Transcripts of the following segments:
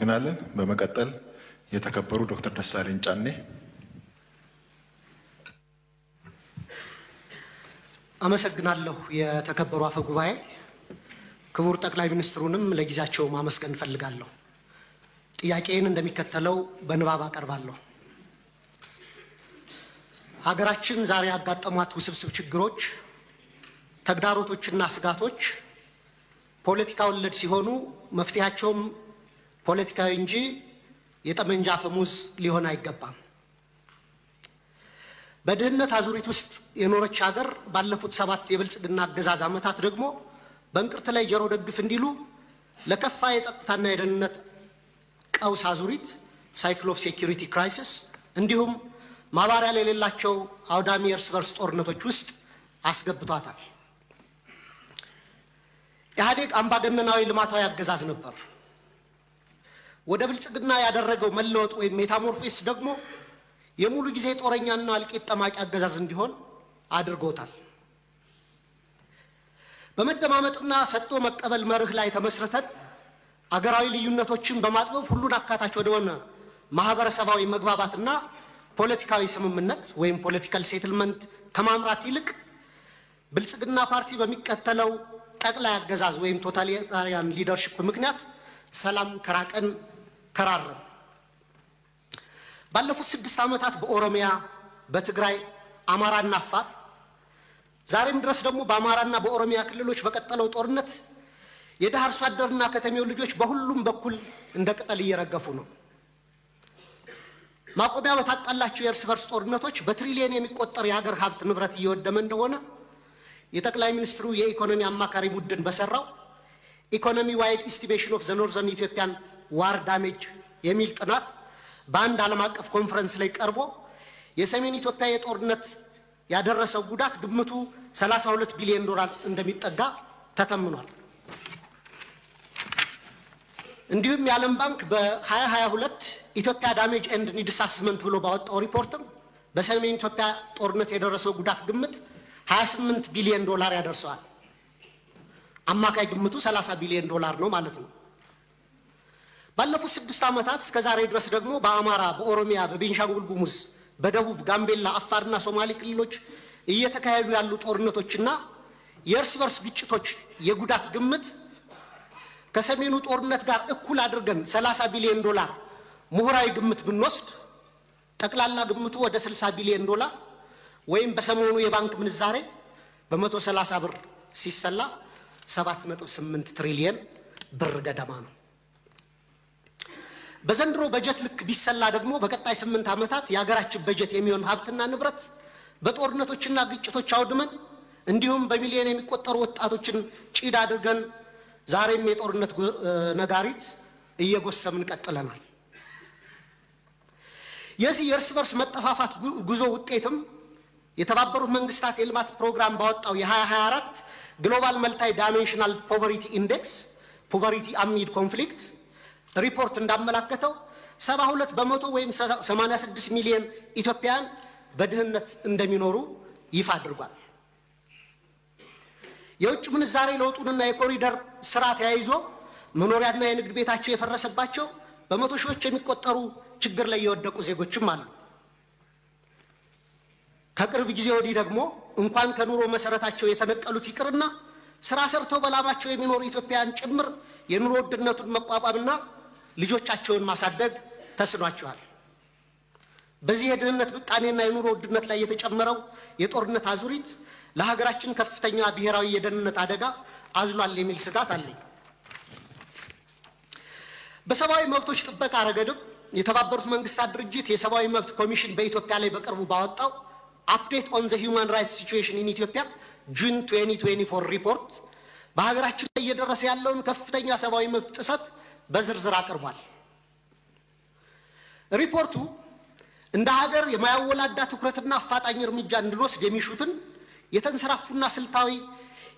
እናመሰግናለን። በመቀጠል የተከበሩ ዶክተር ደሳለኝ ጫኔ። አመሰግናለሁ። የተከበሩ አፈ ጉባኤ፣ ክቡር ጠቅላይ ሚኒስትሩንም ለጊዜያቸው ማመስገን ፈልጋለሁ። ጥያቄን እንደሚከተለው በንባብ አቀርባለሁ። ሀገራችን ዛሬ ያጋጠሟት ውስብስብ ችግሮች፣ ተግዳሮቶችና ስጋቶች ፖለቲካ ወለድ ሲሆኑ መፍትሄያቸውም ፖለቲካዊ እንጂ የጠመንጃ አፈሙዝ ሊሆን አይገባም። በድህነት አዙሪት ውስጥ የኖረች ሀገር ባለፉት 7 የብልጽግና አገዛዝ ዓመታት ደግሞ በእንቅርት ላይ ጆሮ ደግፍ እንዲሉ ለከፋ የጸጥታና የደህንነት ቀውስ አዙሪት ሳይክል ኦፍ ሴኩሪቲ ክራይሲስ እንዲሁም ማባሪያ የሌላቸው አውዳሚ እርስ በርስ ጦርነቶች ውስጥ አስገብቷታል። ኢህአዴግ አምባገነናዊ ልማታዊ አገዛዝ ነበር። ወደ ብልጽግና ያደረገው መለወጥ ወይም ሜታሞርፎሲስ ደግሞ የሙሉ ጊዜ ጦረኛና እልቂት ጠማቂ አገዛዝ እንዲሆን አድርጎታል። በመደማመጥና ሰጥቶ መቀበል መርህ ላይ ተመስርተን አገራዊ ልዩነቶችን በማጥበብ ሁሉን አካታች ወደሆነ ማህበረሰባዊ መግባባትና ፖለቲካዊ ስምምነት ወይም ፖለቲካል ሴትልመንት ከማምራት ይልቅ ብልጽግና ፓርቲ በሚከተለው ጠቅላይ አገዛዝ ወይም ቶታሊታሪያን ሊደርሺፕ ምክንያት ሰላም ከራቀን ከራረም። ባለፉት 6 ዓመታት በኦሮሚያ፣ በትግራይ፣ አማራና አፋር ዛሬም ድረስ ደግሞ በአማራና በኦሮሚያ ክልሎች በቀጠለው ጦርነት የደሃ አርሶ አደርና ከተሜው ልጆች በሁሉም በኩል እንደ ቅጠል እየረገፉ ነው። ማቆሚያ በታጣላቸው የእርስ በርስ ጦርነቶች በትሪሊየን የሚቆጠር የሀገር ሀብት ንብረት እየወደመ እንደሆነ የጠቅላይ ሚኒስትሩ የኢኮኖሚ አማካሪ ቡድን በሰራው ኢኮኖሚ ዋይድ ኢስቲሜሽን ኦፍ ዘ ኖርዘርን ኢትዮጵያን ዋር ዳሜጅ የሚል ጥናት በአንድ ዓለም አቀፍ ኮንፈረንስ ላይ ቀርቦ የሰሜን ኢትዮጵያ የጦርነት ያደረሰው ጉዳት ግምቱ 32 ቢሊዮን ዶላር እንደሚጠጋ ተተምኗል። እንዲሁም የዓለም ባንክ በ2022 ኢትዮጵያ ዳሜጅ ኤንድ ኒድስ አሰስመንት ብሎ ባወጣው ሪፖርትም በሰሜን ኢትዮጵያ ጦርነት የደረሰው ጉዳት ግምት 28 ቢሊዮን ዶላር ያደርሰዋል። አማካይ ግምቱ 30 ቢሊዮን ዶላር ነው ማለት ነው። ባለፉት 6 ዓመታት እስከ ዛሬ ድረስ ደግሞ በአማራ፣ በኦሮሚያ፣ በቤንሻንጉል ጉሙዝ፣ በደቡብ ጋምቤላ፣ አፋርና ሶማሌ ክልሎች እየተካሄዱ ያሉ ጦርነቶችና የእርስ በርስ ግጭቶች የጉዳት ግምት ከሰሜኑ ጦርነት ጋር እኩል አድርገን 30 ቢሊዮን ዶላር ምሁራዊ ግምት ብንወስድ ጠቅላላ ግምቱ ወደ 60 ቢሊዮን ዶላር ወይም በሰሞኑ የባንክ ምንዛሬ በ130 ብር ሲሰላ 7.8 ትሪሊየን ብር ገደማ ነው። በዘንድሮ በጀት ልክ ቢሰላ ደግሞ በቀጣይ 8 ዓመታት የሀገራችን በጀት የሚሆን ሀብትና ንብረት በጦርነቶችና ግጭቶች አውድመን እንዲሁም በሚሊዮን የሚቆጠሩ ወጣቶችን ጭድ አድርገን ዛሬም የጦርነት ነጋሪት እየጎሰምን ቀጥለናል። የዚህ የእርስ በርስ መጠፋፋት ጉዞ ውጤትም የተባበሩት መንግስታት የልማት ፕሮግራም ባወጣው የ2024 ግሎባል መልታይ ዳይሜንሽናል ፖቨርቲ ኢንዴክስ ፖቨርቲ አሚድ ኮንፍሊክት ሪፖርት እንዳመላከተው 72 በመቶ ወይም 86 ሚሊዮን ኢትዮጵያውያን በድህነት እንደሚኖሩ ይፋ አድርጓል። የውጭ ምንዛሬ ለውጡንና የኮሪደር ስራ ተያይዞ መኖሪያና የንግድ ቤታቸው የፈረሰባቸው በመቶ ሺዎች የሚቆጠሩ ችግር ላይ የወደቁ ዜጎችም አሉ። ከቅርብ ጊዜ ወዲህ ደግሞ እንኳን ከኑሮ መሰረታቸው የተነቀሉት ይቅርና ስራ ሰርተው በላባቸው የሚኖሩ ኢትዮጵያውያን ጭምር የኑሮ ውድነቱን መቋቋምና ልጆቻቸውን ማሳደግ ተስኗቸዋል። በዚህ የድህነት ብጣኔና የኑሮ ውድነት ላይ የተጨመረው የጦርነት አዙሪት ለሀገራችን ከፍተኛ ብሔራዊ የደህንነት አደጋ አዝሏል የሚል ስጋት አለኝ። በሰብአዊ መብቶች ጥበቃ ረገድም የተባበሩት መንግስታት ድርጅት የሰብአዊ መብት ኮሚሽን በኢትዮጵያ ላይ በቅርቡ ባወጣው አፕዴት ኦን ዘ ሂውማን ራይትስ ሲቹዌሽን ኢን ኢትዮጵያ ጁን 2024 ሪፖርት በሀገራችን ላይ እየደረሰ ያለውን ከፍተኛ ሰብአዊ መብት ጥሰት በዝርዝር አቅርቧል። ሪፖርቱ እንደ ሀገር የማያወላዳ ትኩረትና አፋጣኝ እርምጃ እንድንወስድ የሚሹትን የተንሰራፉና ስልታዊ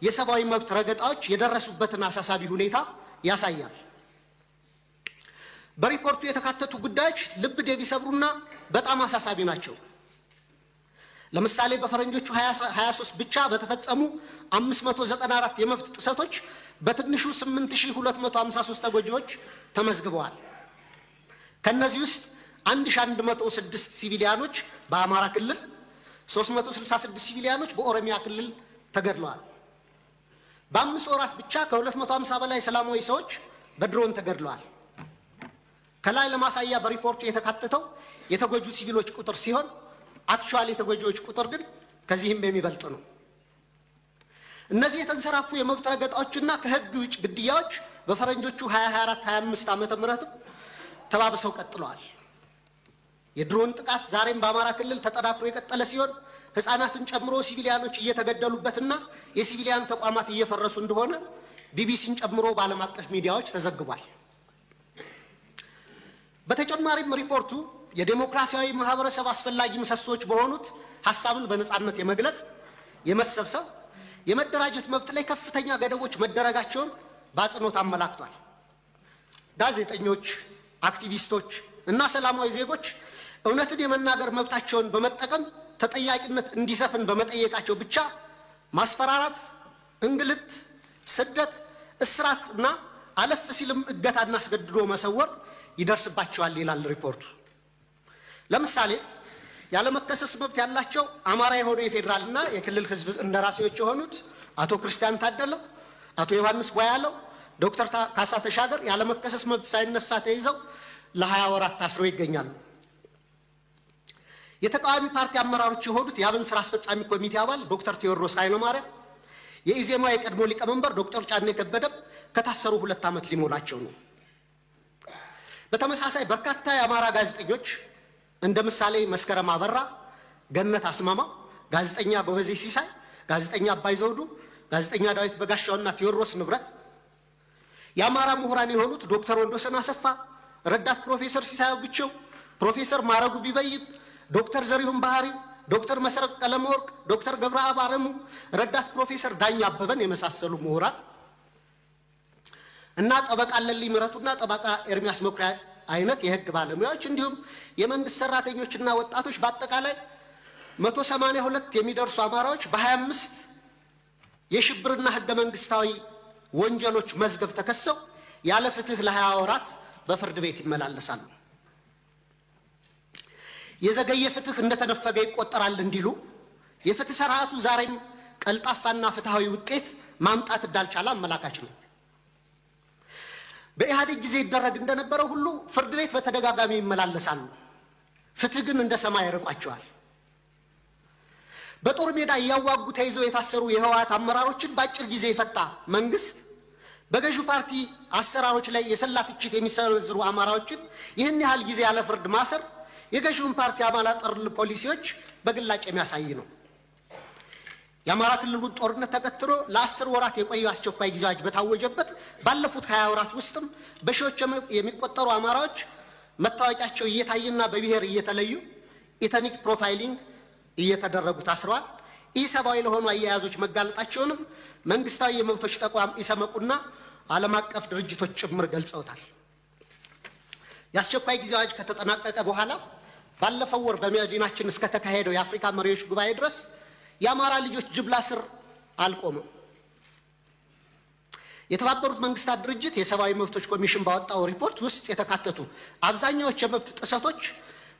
የሰብአዊ መብት ረገጣዎች የደረሱበትን አሳሳቢ ሁኔታ ያሳያል። በሪፖርቱ የተካተቱ ጉዳዮች ልብ የሚሰብሩና በጣም አሳሳቢ ናቸው። ለምሳሌ በፈረንጆቹ 23 ብቻ በተፈጸሙ 594 የመብት ጥሰቶች በትንሹ 8253 ተጎጂዎች ተመዝግበዋል። ከነዚህ ውስጥ 1106 ሲቪሊያኖች በአማራ ክልል 366 ሲቪሊያኖች በኦሮሚያ ክልል ተገድለዋል። በ5 ወራት ብቻ ከ250 በላይ ሰላማዊ ሰዎች በድሮን ተገድለዋል። ከላይ ለማሳያ በሪፖርቱ የተካተተው የተጎጁ ሲቪሎች ቁጥር ሲሆን አክቹዋሊ የተጎጂዎች ቁጥር ግን ከዚህም የሚበልጥ ነው። እነዚህ የተንሰራፉ የመብት ረገጣዎችና ከህግ ውጭ ግድያዎች በፈረንጆቹ 2024-25 ዓመተ ምህረት ተባብሰው ቀጥለዋል። የድሮን ጥቃት ዛሬም በአማራ ክልል ተጠናክሮ የቀጠለ ሲሆን ህፃናትን ጨምሮ ሲቪሊያኖች እየተገደሉበትና የሲቪሊያን ተቋማት እየፈረሱ እንደሆነ ቢቢሲን ጨምሮ በዓለም አቀፍ ሚዲያዎች ተዘግቧል። በተጨማሪም ሪፖርቱ የዲሞክራሲያዊ ማህበረሰብ አስፈላጊ ምሰሶች በሆኑት ሐሳብን በነጻነት የመግለጽ፣ የመሰብሰብ፣ የመደራጀት መብት ላይ ከፍተኛ ገደቦች መደረጋቸውን በአጽንኦት አመላክቷል። ጋዜጠኞች፣ አክቲቪስቶች እና ሰላማዊ ዜጎች እውነትን የመናገር መብታቸውን በመጠቀም ተጠያቂነት እንዲሰፍን በመጠየቃቸው ብቻ ማስፈራራት፣ እንግልት፣ ስደት፣ እስራት እና አለፍ ሲልም እገታና አስገድዶ መሰወር ይደርስባቸዋል ይላል ሪፖርቱ። ለምሳሌ ያለመከሰስ መብት ያላቸው አማራ የሆኑ የፌደራልና የክልል ህዝብ እንደራሴዎች የሆኑት አቶ ክርስቲያን ታደለ፣ አቶ ዮሐንስ ጓያለው፣ ዶክተር ካሳ ተሻገር ያለመከሰስ መብት ሳይነሳ ተይዘው ለ20 ወራት ታስረው ይገኛሉ። የተቃዋሚ ፓርቲ አመራሮች የሆኑት የአብን ስራ አስፈጻሚ ኮሚቴ አባል ዶክተር ቴዎድሮስ ኃይለማርያም፣ የኢዜማ የቀድሞ ሊቀመንበር ዶክተር ጫኔ ከበደም ከታሰሩ 2 ዓመት ሊሞላቸው ነው። በተመሳሳይ በርካታ የአማራ ጋዜጠኞች እንደ ምሳሌ መስከረም አበራ፣ ገነት አስማማው፣ ጋዜጠኛ ጎበዜ ሲሳይ፣ ጋዜጠኛ አባይ ዘውዱ፣ ጋዜጠኛ ዳዊት በጋሻውና ቴዎድሮስ ንብረት፣ የአማራ ምሁራን የሆኑት ዶክተር ወንዶሰን አሰፋ፣ ረዳት ፕሮፌሰር ሲሳይ ብቸው፣ ፕሮፌሰር ማረጉ ቢበይብ፣ ዶክተር ዘሪሁን ባህሪው፣ ዶክተር መሰረት ቀለመወርቅ፣ ዶክተር ገብረአብ አረሙ፣ ረዳት ፕሮፌሰር ዳኛ አበበን የመሳሰሉ ምሁራን እና ጠበቃ ለሊ ምረቱና ጠበቃ ኤርሚያስ መኩሪያ አይነት የህግ ባለሙያዎች እንዲሁም የመንግስት ሰራተኞችና ወጣቶች በአጠቃላይ 182 የሚደርሱ አማራዎች በ25 የሽብርና ህገ መንግስታዊ ወንጀሎች መዝገብ ተከሰው ያለ ፍትህ ለ20 ወራት በፍርድ ቤት ይመላለሳሉ። የዘገየ ፍትህ እንደተነፈገ ይቆጠራል እንዲሉ የፍትህ ስርዓቱ ዛሬም ቀልጣፋና ፍትሃዊ ውጤት ማምጣት እንዳልቻለ አመላካች ነው። በኢህአዴግ ጊዜ ይደረግ እንደነበረው ሁሉ ፍርድ ቤት በተደጋጋሚ ይመላለሳሉ። ፍትህ ግን እንደ ሰማይ ርቋቸዋል። በጦር ሜዳ እያዋጉ ተይዘው የታሰሩ የህወሓት አመራሮችን በአጭር ጊዜ የፈታ መንግስት በገዢው ፓርቲ አሰራሮች ላይ የሰላ ትችት የሚሰነዝሩ አማራዎችን ይህን ያህል ጊዜ ያለ ፍርድ ማሰር የገዢውን ፓርቲ አባላት ጠር ፖሊሲዎች በግላጭ የሚያሳይ ነው። የአማራ ክልሉ ጦርነት ተከትሎ ለ10 ወራት የቆየ አስቸኳይ ጊዜ አዋጅ በታወጀበት ባለፉት 20 ወራት ውስጥም በሺዎች የሚቆጠሩ አማራዎች መታወቂያቸው እየታየና በብሔር እየተለዩ ኢተኒክ ፕሮፋይሊንግ እየተደረጉ ታስረዋል። ኢሰብአዊ ለሆኑ አያያዞች መጋለጣቸውንም መንግስታዊ የመብቶች ተቋም ኢሰመቁና ዓለም አቀፍ ድርጅቶች ጭምር ገልጸውታል። የአስቸኳይ ጊዜ አዋጅ ከተጠናቀቀ በኋላ ባለፈው ወር በመዲናችን እስከ ተካሄደው የአፍሪካ መሪዎች ጉባኤ ድረስ የአማራ ልጆች ጅምላ ስር አልቆመም። የተባበሩት መንግስታት ድርጅት የሰብአዊ መብቶች ኮሚሽን ባወጣው ሪፖርት ውስጥ የተካተቱ አብዛኛዎቹ የመብት ጥሰቶች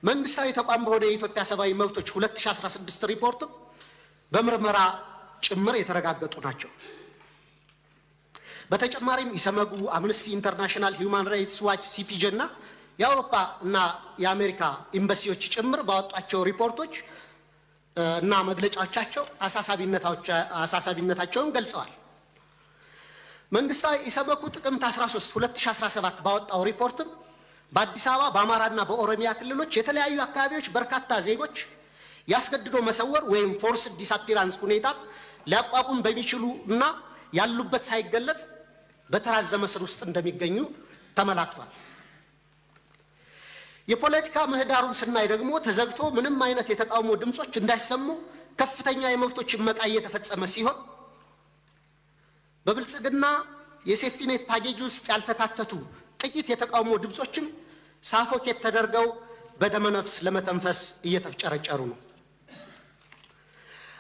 መንግስታዊ ተቋም በሆነ የኢትዮጵያ ሰብአዊ መብቶች 2016 ሪፖርት በምርመራ ጭምር የተረጋገጡ ናቸው። በተጨማሪም ኢሰመጉ፣ አምነስቲ ኢንተርናሽናል፣ ሂውማን ራይትስ ዋች፣ ሲፒጄ እና የአውሮፓ እና የአሜሪካ ኤምባሲዎች ጭምር ባወጣቸው ሪፖርቶች እና መግለጫዎቻቸው አሳሳቢነታቸውን ገልጸዋል። መንግስታዊ ኢሰመጉ ጥቅምት 13 2017 ባወጣው ሪፖርትም በአዲስ አበባ በአማራና በኦሮሚያ ክልሎች የተለያዩ አካባቢዎች በርካታ ዜጎች ያስገድዶ መሰወር ወይም ፎርስ ዲስአፒራንስ ሁኔታ ሊያቋቁም በሚችሉ እና ያሉበት ሳይገለጽ በተራዘመ ስር ውስጥ እንደሚገኙ ተመላክቷል። የፖለቲካ ምህዳሩን ስናይ ደግሞ ተዘግቶ ምንም አይነት የተቃውሞ ድምጾች እንዳይሰሙ ከፍተኛ የመብቶች መቃ እየተፈጸመ ሲሆን በብልጽግና የሴፍቲኔት ፓኬጅ ውስጥ ያልተካተቱ ጥቂት የተቃውሞ ድምጾችም ሳፎኬት ተደርገው በደመነፍስ ለመተንፈስ እየተፍጨረጨሩ ነው።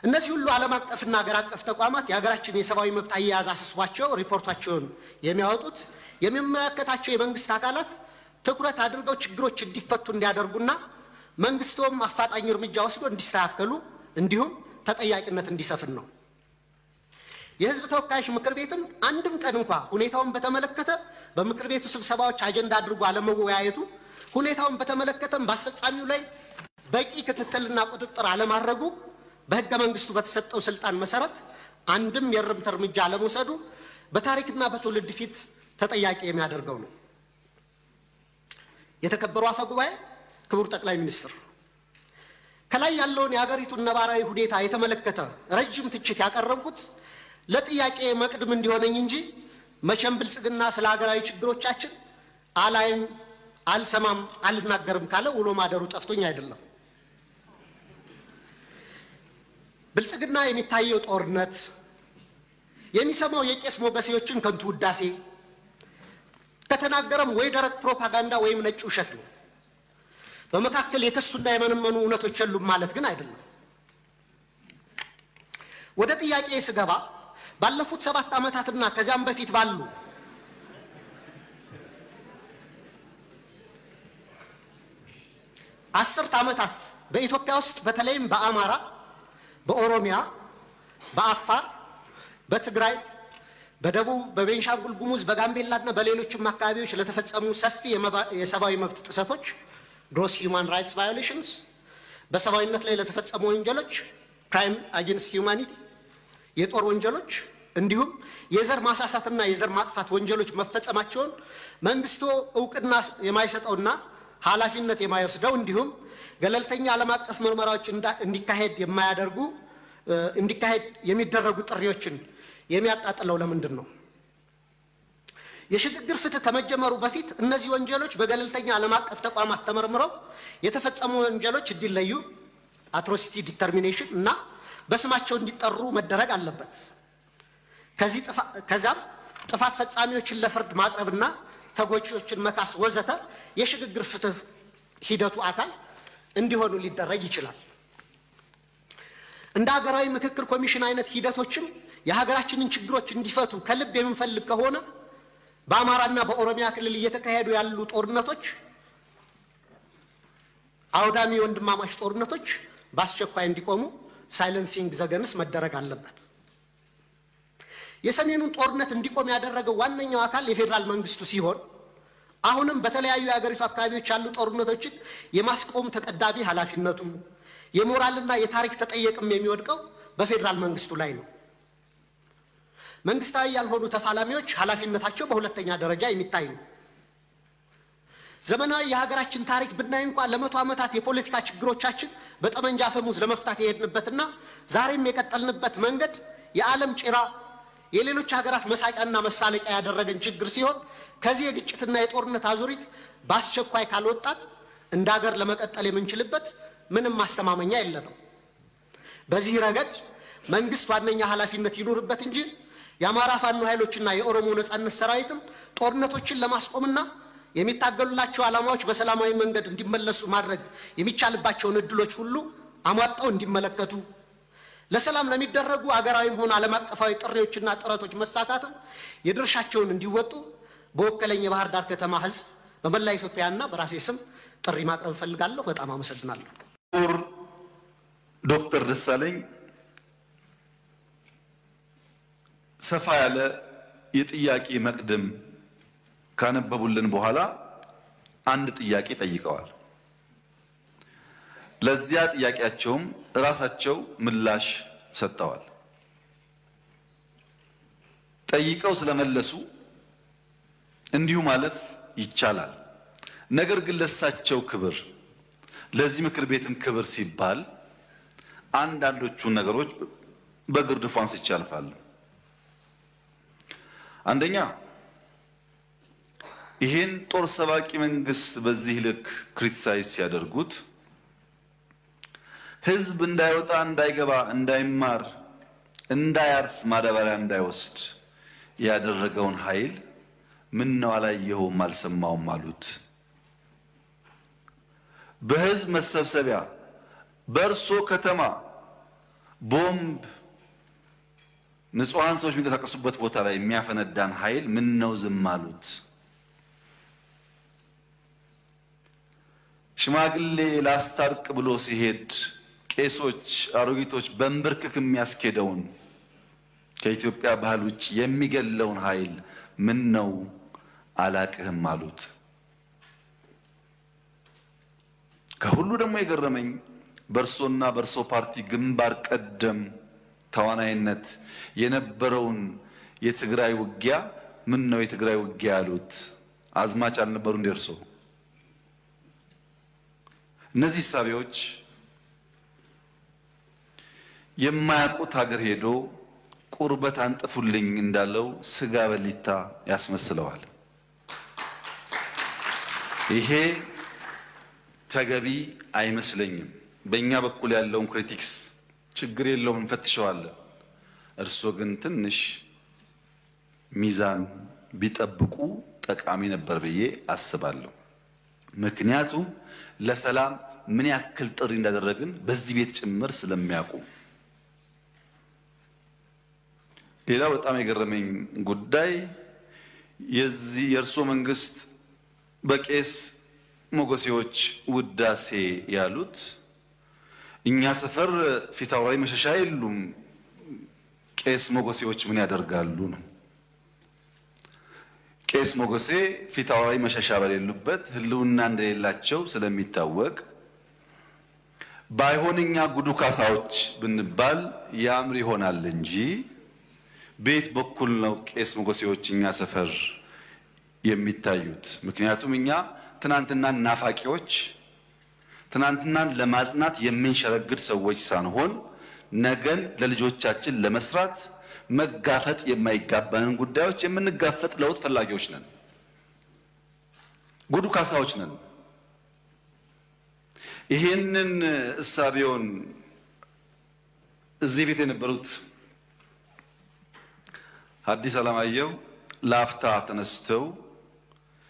እነዚህ ሁሉ ዓለም አቀፍና ሀገር አቀፍ ተቋማት የሀገራችን የሰብአዊ መብት አያያዝ አስስቧቸው ሪፖርታቸውን የሚያወጡት የሚመለከታቸው የመንግስት አካላት ትኩረት አድርገው ችግሮች እንዲፈቱ እንዲያደርጉና መንግስቱም አፋጣኝ እርምጃ ወስዶ እንዲስተካከሉ እንዲሁም ተጠያቂነት እንዲሰፍን ነው። የህዝብ ተወካዮች ምክር ቤትም አንድም ቀን እንኳን ሁኔታውን በተመለከተ በምክር ቤቱ ስብሰባዎች አጀንዳ አድርጎ አለመወያየቱ፣ ሁኔታውን በተመለከተም በአስፈጻሚው ላይ በቂ ክትትልና ቁጥጥር አለማድረጉ፣ በህገ መንግስቱ በተሰጠው ስልጣን መሰረት አንድም የእርምት እርምጃ አለመውሰዱ በታሪክና በትውልድ ፊት ተጠያቂ የሚያደርገው ነው። የተከበሩ አፈ ጉባኤ፣ ክቡር ጠቅላይ ሚኒስትር፣ ከላይ ያለውን የሀገሪቱን ነባራዊ ሁኔታ የተመለከተ ረጅም ትችት ያቀረብኩት ለጥያቄ መቅድም እንዲሆነኝ እንጂ መቼም ብልጽግና ስለ ሀገራዊ ችግሮቻችን አላይም፣ አልሰማም፣ አልናገርም ካለ ውሎ ማደሩ ጠፍቶኝ አይደለም። ብልጽግና የሚታየው ጦርነት፣ የሚሰማው የቄስ ሞገሴዎችን ከንቱ ውዳሴ፣ ከተናገረም ወይ ደረቅ ፕሮፓጋንዳ ወይም ነጭ ውሸት ነው። በመካከል የከሱና የመነመኑ እውነቶች የሉም ማለት ግን አይደለም። ወደ ጥያቄ ስገባ ባለፉት 7 ዓመታትና ከዚያም በፊት ባሉ አስርት ዓመታት በኢትዮጵያ ውስጥ በተለይም በአማራ፣ በኦሮሚያ፣ በአፋር፣ በትግራይ፣ በደቡብ፣ በቤንሻንጉል ጉሙዝ፣ በጋምቤላና በሌሎችም አካባቢዎች ለተፈጸሙ ሰፊ የሰብአዊ መብት ጥሰቶች ግሮስ ሂውማን ራይትስ ቫዮሌሽንስ፣ በሰብአዊነት ላይ ለተፈጸሙ ወንጀሎች ክራይም አጌንስት ሂውማኒቲ፣ የጦር ወንጀሎች እንዲሁም የዘር ማሳሳትና የዘር ማጥፋት ወንጀሎች መፈጸማቸውን መንግስቱ እውቅና የማይሰጠውና ኃላፊነት የማይወስደው እንዲሁም ገለልተኛ ዓለም አቀፍ ምርመራዎች እንዲካሄድ የሚደረጉ ጥሪዎችን የሚያጣጥለው ለምንድን ነው? የሽግግር ፍትህ ከመጀመሩ በፊት እነዚህ ወንጀሎች በገለልተኛ ዓለም አቀፍ ተቋማት ተመርምረው የተፈጸሙ ወንጀሎች እንዲለዩ አትሮሲቲ ዲተርሚኔሽን እና በስማቸው እንዲጠሩ መደረግ አለበት። ከዛም ጥፋት ፈጻሚዎችን ለፍርድ ማቅረብና ተጎጂዎችን መካስ ወዘተ የሽግግር ፍትህ ሂደቱ አካል እንዲሆኑ ሊደረግ ይችላል። እንደ ሀገራዊ ምክክር ኮሚሽን አይነት ሂደቶችም የሀገራችንን ችግሮች እንዲፈቱ ከልብ የምንፈልግ ከሆነ በአማራና በኦሮሚያ ክልል እየተካሄዱ ያሉ ጦርነቶች፣ አውዳሚ ወንድማማች ጦርነቶች በአስቸኳይ እንዲቆሙ ሳይለንሲንግ ዘገንስ መደረግ አለበት። የሰሜኑን ጦርነት እንዲቆም ያደረገው ዋነኛው አካል የፌደራል መንግስቱ ሲሆን አሁንም በተለያዩ የሀገሪቱ አካባቢዎች ያሉ ጦርነቶችን የማስቆም ተቀዳሚ ኃላፊነቱ የሞራልና የታሪክ ተጠየቅም የሚወድቀው በፌደራል መንግስቱ ላይ ነው። መንግስታዊ ያልሆኑ ተፋላሚዎች ኃላፊነታቸው በሁለተኛ ደረጃ የሚታይ ነው። ዘመናዊ የሀገራችን ታሪክ ብናይ እንኳን ለመቶ ዓመታት የፖለቲካ ችግሮቻችን በጠመንጃ አፈሙዝ ለመፍታት የሄድንበትና ዛሬም የቀጠልንበት መንገድ የዓለም ጭራ የሌሎች ሀገራት መሳቂያና መሳለቂያ ያደረገን ችግር ሲሆን ከዚህ የግጭትና የጦርነት አዙሪት በአስቸኳይ ካልወጣን እንደ ሀገር ለመቀጠል የምንችልበት ምንም ማስተማመኛ የለንም። በዚህ ረገድ መንግስት ዋነኛ ኃላፊነት ይኖርበት እንጂ የአማራ ፋኖ ኃይሎችና የኦሮሞ ነጻነት ሰራዊትም ጦርነቶችን ለማስቆምና የሚታገሉላቸው ዓላማዎች በሰላማዊ መንገድ እንዲመለሱ ማድረግ የሚቻልባቸውን እድሎች ሁሉ አሟጣው እንዲመለከቱ ለሰላም ለሚደረጉ አገራዊም ሆነ ዓለም አቀፋዊ ጥሪዎችና ጥረቶች መሳካትም የድርሻቸውን እንዲወጡ በወከለኝ የባህር ዳር ከተማ ህዝብ በመላ ኢትዮጵያና በራሴ ስም ጥሪ ማቅረብ እፈልጋለሁ። በጣም አመሰግናለሁ። ዶክተር ደሳለኝ ሰፋ ያለ የጥያቄ መቅድም ካነበቡልን በኋላ አንድ ጥያቄ ጠይቀዋል። ለዚያ ጥያቄያቸውም ራሳቸው ምላሽ ሰጥተዋል። ጠይቀው ስለመለሱ እንዲሁ ማለፍ ይቻላል። ነገር ግን ለሳቸው ክብር፣ ለዚህ ምክር ቤትም ክብር ሲባል አንዳንዶቹን ነገሮች በግርድፉ አንስቼ አልፋለሁ። አንደኛ ይሄን ጦር ሰባቂ መንግስት በዚህ ልክ ክሪቲሳይዝ ሲያደርጉት ህዝብ እንዳይወጣ፣ እንዳይገባ፣ እንዳይማር፣ እንዳያርስ፣ ማዳበሪያ እንዳይወስድ ያደረገውን ኃይል ምን ነው አላየኸውም አልሰማውም አሉት። በህዝብ መሰብሰቢያ በእርሶ ከተማ ቦምብ ንጹሃን ሰዎች የሚንቀሳቀሱበት ቦታ ላይ የሚያፈነዳን ኃይል ምን ነው ዝም አሉት? ሽማግሌ ላስታርቅ ብሎ ሲሄድ ቄሶች አሮጊቶች በንብርክክ የሚያስኬደውን ከኢትዮጵያ ባህል ውጭ የሚገለውን ኃይል ምን ነው አላቅህም አሉት። ከሁሉ ደግሞ የገረመኝ በርሶና በርሶ ፓርቲ ግንባር ቀደም ተዋናይነት የነበረውን የትግራይ ውጊያ ምን ነው የትግራይ ውጊያ ያሉት? አዝማች አልነበሩ እንደ እርሶ? እነዚህ ሳቢዎች የማያውቁት ሀገር ሄዶ ቁርበት አንጥፉልኝ እንዳለው ስጋ በሊታ ያስመስለዋል። ይሄ ተገቢ አይመስለኝም። በእኛ በኩል ያለውን ክሪቲክስ ችግር የለውም እንፈትሸዋለን። እርሶ ግን ትንሽ ሚዛን ቢጠብቁ ጠቃሚ ነበር ብዬ አስባለሁ። ምክንያቱም ለሰላም ምን ያክል ጥሪ እንዳደረግን በዚህ ቤት ጭምር ስለሚያውቁ። ሌላው በጣም የገረመኝ ጉዳይ የእርሶ መንግስት በቄስ ሞገሴዎች ውዳሴ ያሉት እኛ ሰፈር ፊታውራሪ መሸሻ የሉም፣ ቄስ ሞገሴዎች ምን ያደርጋሉ ነው። ቄስ ሞገሴ ፊታውራሪ መሸሻ በሌሉበት ህልውና እንደሌላቸው ስለሚታወቅ ባይሆንኛ ጉዱ ካሳዎች ብንባል ያምር ይሆናል እንጂ ቤት በኩል ነው ቄስ ሞገሴዎች እኛ ሰፈር የሚታዩት። ምክንያቱም እኛ ትናንትናን ናፋቂዎች፣ ትናንትናን ለማጽናት የምንሸረግድ ሰዎች ሳንሆን ነገን ለልጆቻችን ለመስራት መጋፈጥ የማይጋባንን ጉዳዮች የምንጋፈጥ ለውጥ ፈላጊዎች ነን። ጉዱ ካሳዎች ነን። ይሄንን እሳቤውን እዚህ ቤት የነበሩት ሐዲስ ዓለማየሁ ላፍታ ተነስተው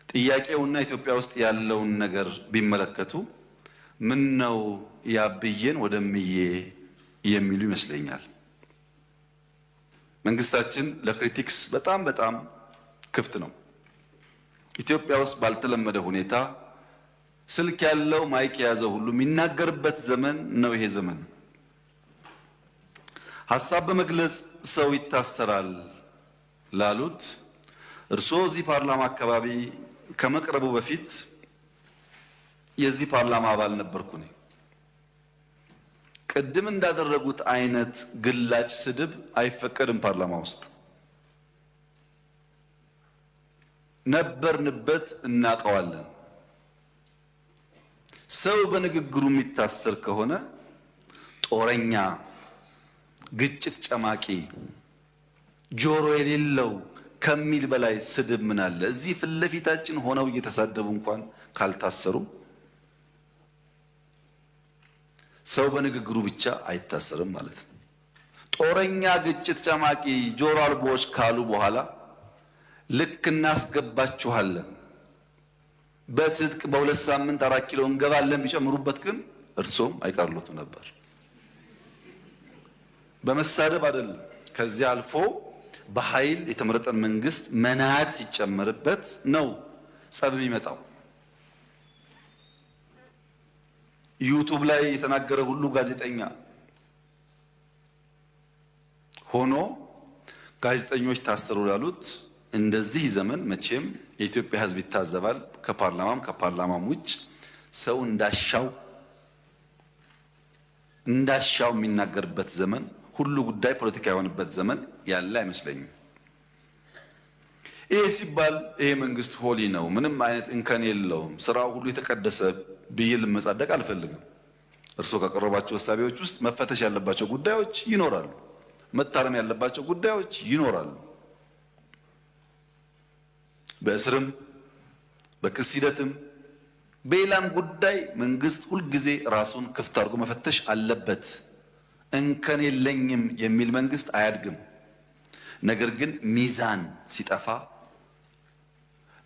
ጥያቄውና ኢትዮጵያ ውስጥ ያለውን ነገር ቢመለከቱ ምን ነው ያብዬን ወደምዬ የሚሉ ይመስለኛል። መንግስታችን ለክሪቲክስ በጣም ክፍት ነው። ኢትዮጵያ ውስጥ ባልተለመደ ሁኔታ ስልክ ያለው ማይክ የያዘው ሁሉ የሚናገርበት ዘመን ነው ይሄ ዘመን። ሐሳብ በመግለጽ ሰው ይታሰራል ላሉት እርስዎ እዚህ ፓርላማ አካባቢ ከመቅረቡ በፊት የዚህ ፓርላማ አባል ነበርኩ ነኝ። ቅድም እንዳደረጉት አይነት ግላጭ ስድብ አይፈቀድም ፓርላማ ውስጥ። ነበርንበት እናቀዋለን። ሰው በንግግሩ የሚታሰር ከሆነ ጦረኛ፣ ግጭት ጨማቂ፣ ጆሮ የሌለው ከሚል በላይ ስድብ ምን አለ? እዚህ ፊት ለፊታችን ሆነው እየተሳደቡ እንኳን ካልታሰሩ ሰው በንግግሩ ብቻ አይታሰርም ማለት ነው። ጦረኛ፣ ግጭት ጨማቂ፣ ጆሮ አልቦች ካሉ በኋላ ልክ እናስገባችኋለን በትጥቅ በሁለት ሳምንት 4 ኪሎ እንገባለን ቢጨምሩበት ግን እርሶም አይቀርሉት ነበር። በመሳደብ አይደለም። ከዚያ አልፎ በኃይል የተመረጠን መንግስት መናት ሲጨመርበት ነው ጸብ የሚመጣው። ዩቲዩብ ላይ የተናገረ ሁሉ ጋዜጠኛ ሆኖ ጋዜጠኞች ታሰሩ ላሉት እንደዚህ ዘመን መቼም የኢትዮጵያ ሕዝብ ይታዘባል። ከፓርላማም ውጭ ሰው እንዳሻው የሚናገርበት ዘመን፣ ሁሉ ጉዳይ ፖለቲካ የሆነበት ዘመን ያለ አይመስለኝም። ይሄ ሲባል ይሄ መንግስት ሆሊ ነው፣ ምንም አይነት እንከን የለውም፣ ስራው ሁሉ የተቀደሰ ብዬ ልመጻደቅ አልፈልግም። እርስዎ ካቀረባቸው ሀሳቦች ውስጥ መፈተሽ ያለባቸው ጉዳዮች ይኖራሉ፣ መታረም ያለባቸው ጉዳዮች ይኖራሉ። በእስርም በክስ ሂደትም በሌላም ጉዳይ መንግስት ሁልጊዜ ራሱን ክፍት አድርጎ መፈተሽ አለበት። እንከን የለኝም የሚል መንግስት አያድግም። ነገር ግን ሚዛን ሲጠፋ